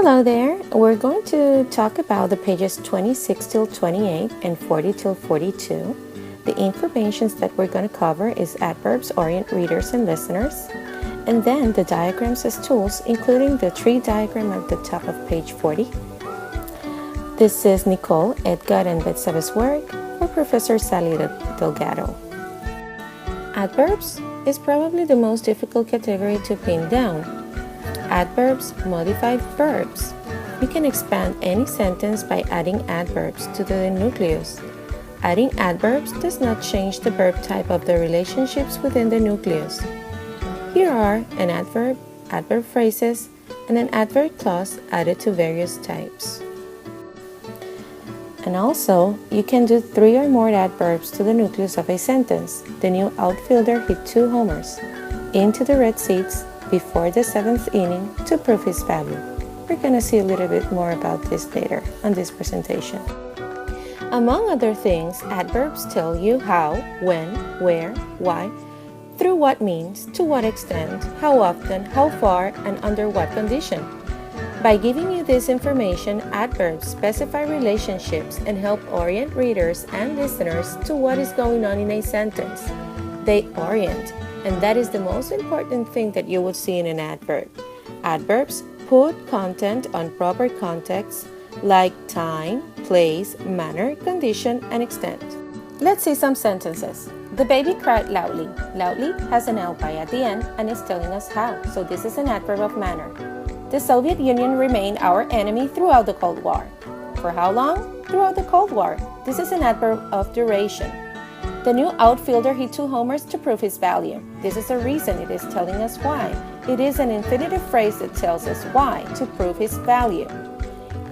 Hello there, we're going to talk about the pages 26 till 28 and 40 till 42. The information that we're going to cover is adverbs orient readers and listeners, and then the diagrams as tools, including the tree diagram at the top of page 40. This is Nicole, Edgar, and Betsabe's work for Professor Sally Delgado. Adverbs is probably the most difficult category to pin down. Adverbs modify verbs. You can expand any sentence by adding adverbs to the nucleus. Adding adverbs does not change the verb type of the relationships within the nucleus. Here are an adverb, adverb phrases, and an adverb clause added to various types. And also, you can do 3 or more adverbs to the nucleus of a sentence. The new outfielder hit 2 homers into the red seats before the 7th inning to prove his value. We're going to see a little bit more about this later on this presentation. Among other things, adverbs tell you how, when, where, why, through what means, to what extent, how often, how far, and under what condition. By giving you this information, adverbs specify relationships and help orient readers and listeners to what is going on in a sentence. They orient, and that is the most important thing that you will see in an adverb. Adverbs put content on proper context like time, place, manner, condition, and extent. Let's see some sentences. The baby cried loudly. Loudly has an ly at the end and is telling us how, so this is an adverb of manner. The Soviet Union remained our enemy throughout the Cold War. For how long? Throughout the Cold War. This is an adverb of duration. The new outfielder hit 2 homers to prove his value. This is a reason, it is telling us why. It is an infinitive phrase that tells us why, to prove his value.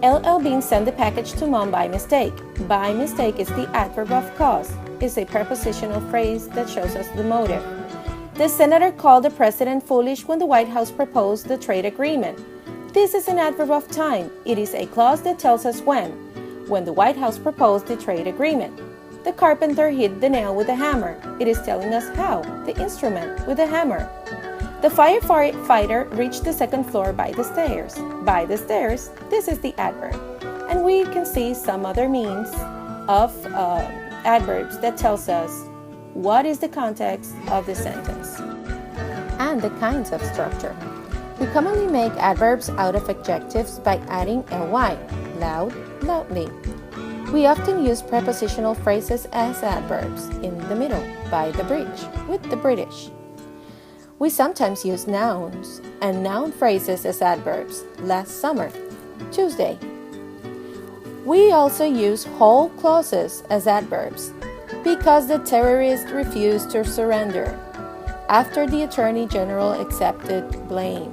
LL Bean sent the package to Mom by mistake. By mistake is the adverb of cause. It's a prepositional phrase that shows us the motive. The senator called the president foolish when the White House proposed the trade agreement. This is an adverb of time. It is a clause that tells us when the White House proposed the trade agreement. The carpenter hit the nail with a hammer. It is telling us how, the instrument, with a hammer. The firefighter reached the 2nd floor by the stairs. By the stairs, this is the adverb. And we can see some other means of adverbs that tells us what is the context of the sentence and the kinds of structure. We commonly make adverbs out of adjectives by adding ly, loud, loudly. We often use prepositional phrases as adverbs, in the middle, by the bridge, with the British. We sometimes use nouns and noun phrases as adverbs, last summer, Tuesday. We also use whole clauses as adverbs, because the terrorists refused to surrender, after the Attorney General accepted blame,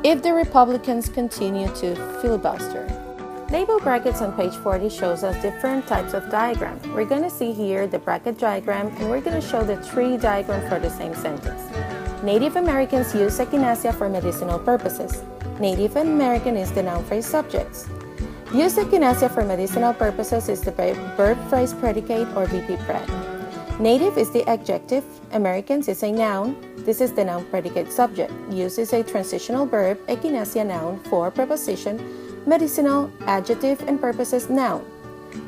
if the Republicans continue to filibuster. Label brackets on page 40 shows us different types of diagram. We're going to see here the bracket diagram, and we're going to show the tree diagram for the same sentence. Native Americans use echinacea for medicinal purposes. Native American is the noun phrase subjects. Use echinacea for medicinal purposes is the verb phrase predicate or VP pred. Native is the adjective. Americans is a noun. This is the noun predicate subject. Use is a transitional verb, echinacea noun for preposition, medicinal, adjective, and purposes noun.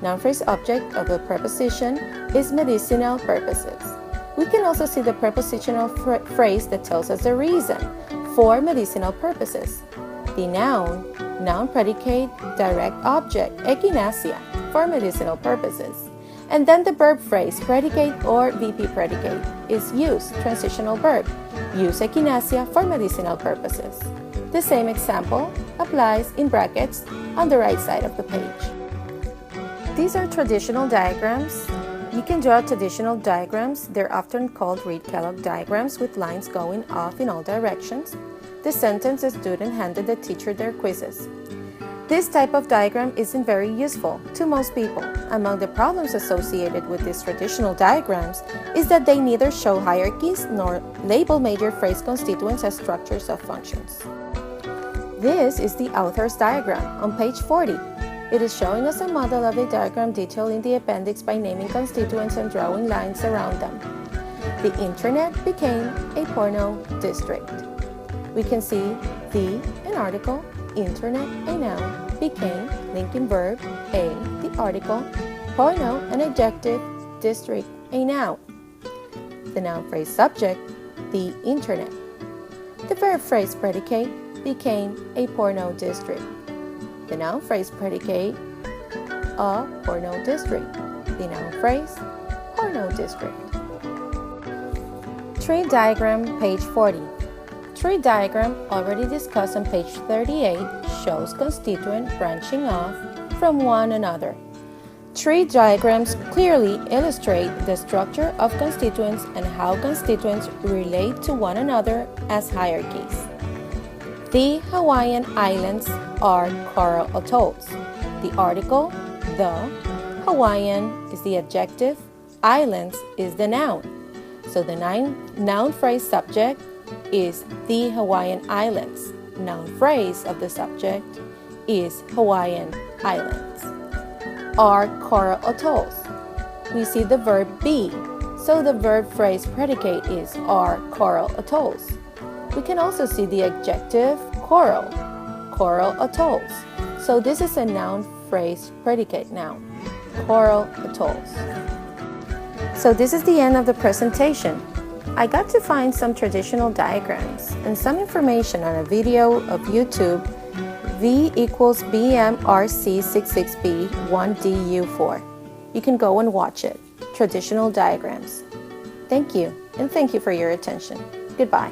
Noun phrase object of the preposition is medicinal purposes. We can also see the prepositional phrase that tells us the reason for medicinal purposes. The noun predicate, direct object, echinacea, for medicinal purposes. And then the verb phrase, predicate or VP predicate, is use, transitional verb, use echinacea for medicinal purposes. The same example applies in brackets on the right side of the page. These are traditional diagrams. You can draw traditional diagrams. They're often called Reed-Kellogg diagrams with lines going off in all directions. The sentence is student handed the teacher their quizzes. This type of diagram isn't very useful to most people. Among the problems associated with these traditional diagrams is that they neither show hierarchies nor label major phrase constituents as structures of functions. This is the author's diagram on page 40. It is showing us a model of a diagram detailed in the appendix by naming constituents and drawing lines around them. The internet became a porno district. We can see The, an article, internet, a noun, became, linking verb, a, the article, porno, an adjective, district, a noun. The noun phrase subject, the internet. The verb phrase predicate became a porno district. The noun phrase predicate, a porno district. The noun phrase, porno district. Tree diagram, page 40. Tree diagram, already discussed on page 38, shows constituent branching off from one another. Tree diagrams clearly illustrate the structure of constituents and how constituents relate to one another as hierarchies. The Hawaiian Islands are coral atolls. The article, the, Hawaiian is the adjective, islands is the noun. So the noun phrase subject is the Hawaiian Islands. Noun phrase of the subject is Hawaiian Islands. Are coral atolls. We see the verb be, so the verb phrase predicate is are coral atolls. We can also see the adjective coral, coral atolls. So this is a noun phrase predicate noun, coral atolls. So this is the end of the presentation. I got to find some traditional diagrams and some information on a video of YouTube V equals BMRC66B 1DU4. You can go and watch it. Traditional diagrams. Thank you, and thank you for your attention. Goodbye.